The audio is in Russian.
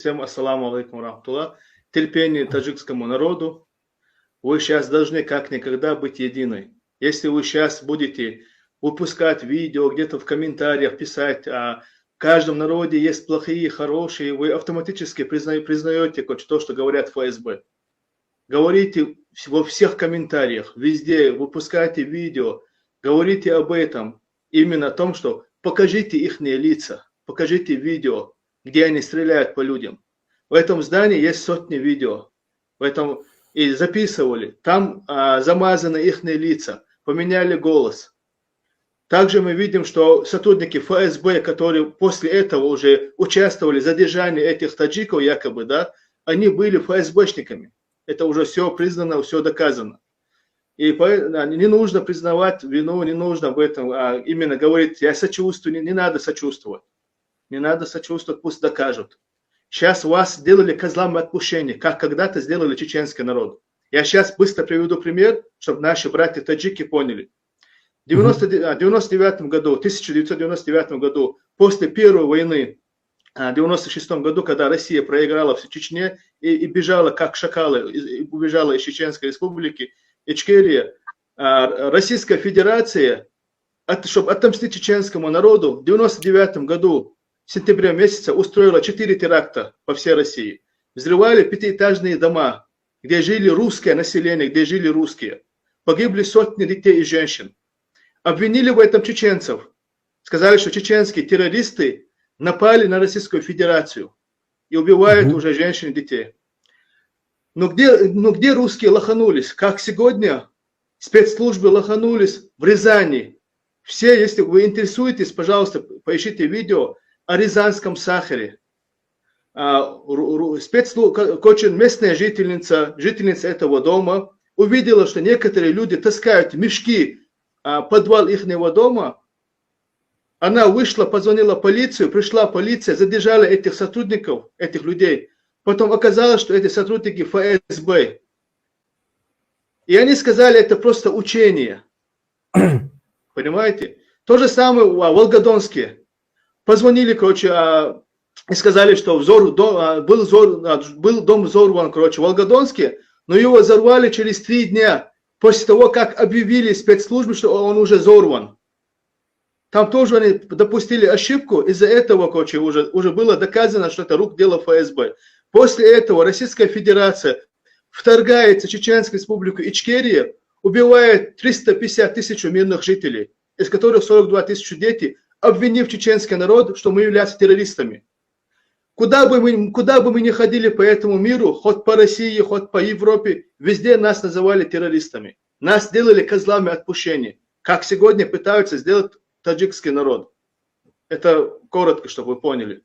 Всем ассаламу алейкум рахматуллах. Терпение таджикскому народу. Вы сейчас должны как никогда быть единой. Если вы сейчас будете выпускать видео, где-то в комментариях писать, в каждом народе есть плохие, хорошие, вы автоматически признаете то, что говорят ФСБ. Говорите во всех комментариях, везде, выпускайте видео, говорите об этом, именно о том, что покажите их лица, покажите видео, где они стреляют по людям. В этом здании есть сотни видео, и записывали, там замазаны их лица, поменяли голос. Также мы видим, что сотрудники ФСБ, которые после этого уже участвовали в задержании этих таджиков якобы, да, они были ФСБшниками. Это уже все признано, все доказано. И не нужно признавать вину, не нужно об этом именно говорить, я сочувствую, не надо сочувствовать. Не надо сочувствовать, пусть докажут. Сейчас вас сделали козлами отпущения, как когда-то сделали чеченский народ. Я сейчас быстро приведу пример, чтобы наши братья-таджики поняли. В 1999 году, после первой войны, в 1996 году, когда Россия проиграла в Чечне и бежала как шакалы, убежала из Чеченской республики, Ичкерия, Российская Федерация, чтобы отомстить чеченскому народу, в 1999 году, в сентябре месяце, устроила 4 теракта по всей России. Взрывали пятиэтажные дома, где жили русское население, где жили русские. Погибли сотни детей и женщин. Обвинили в этом чеченцев. Сказали, что чеченские террористы напали на Российскую Федерацию и убивают уже женщин и детей. Но где русские лоханулись? Как сегодня спецслужбы лоханулись в Рязани. Все, если вы интересуетесь, пожалуйста, поищите видео о рязанском сахаре. Местная жительница этого дома увидела, что некоторые люди таскают мешки в подвал ихнего дома. Она вышла, позвонила в полицию, пришла полиция, задержала этих сотрудников, этих людей. Потом оказалось, что эти сотрудники ФСБ. И они сказали, это просто учение. Понимаете? То же самое в Волгодонске. Позвонили, и сказали, что был дом взорван, в Волгодонске, но его взорвали через 3 дня, после того, как объявили спецслужбы, что он уже взорван. Там тоже они допустили ошибку, из-за этого, уже было доказано, что это рук дело ФСБ. После этого Российская Федерация вторгается в Чеченскую республику Ичкерия, убивает 350 тысяч мирных жителей, из которых 42 тысячи дети, обвинив чеченский народ, что мы являемся террористами. Куда бы мы ни ходили по этому миру, хоть по России, хоть по Европе, везде нас называли террористами. Нас делали козлами отпущения, как сегодня пытаются сделать таджикский народ. Это коротко, чтобы вы поняли.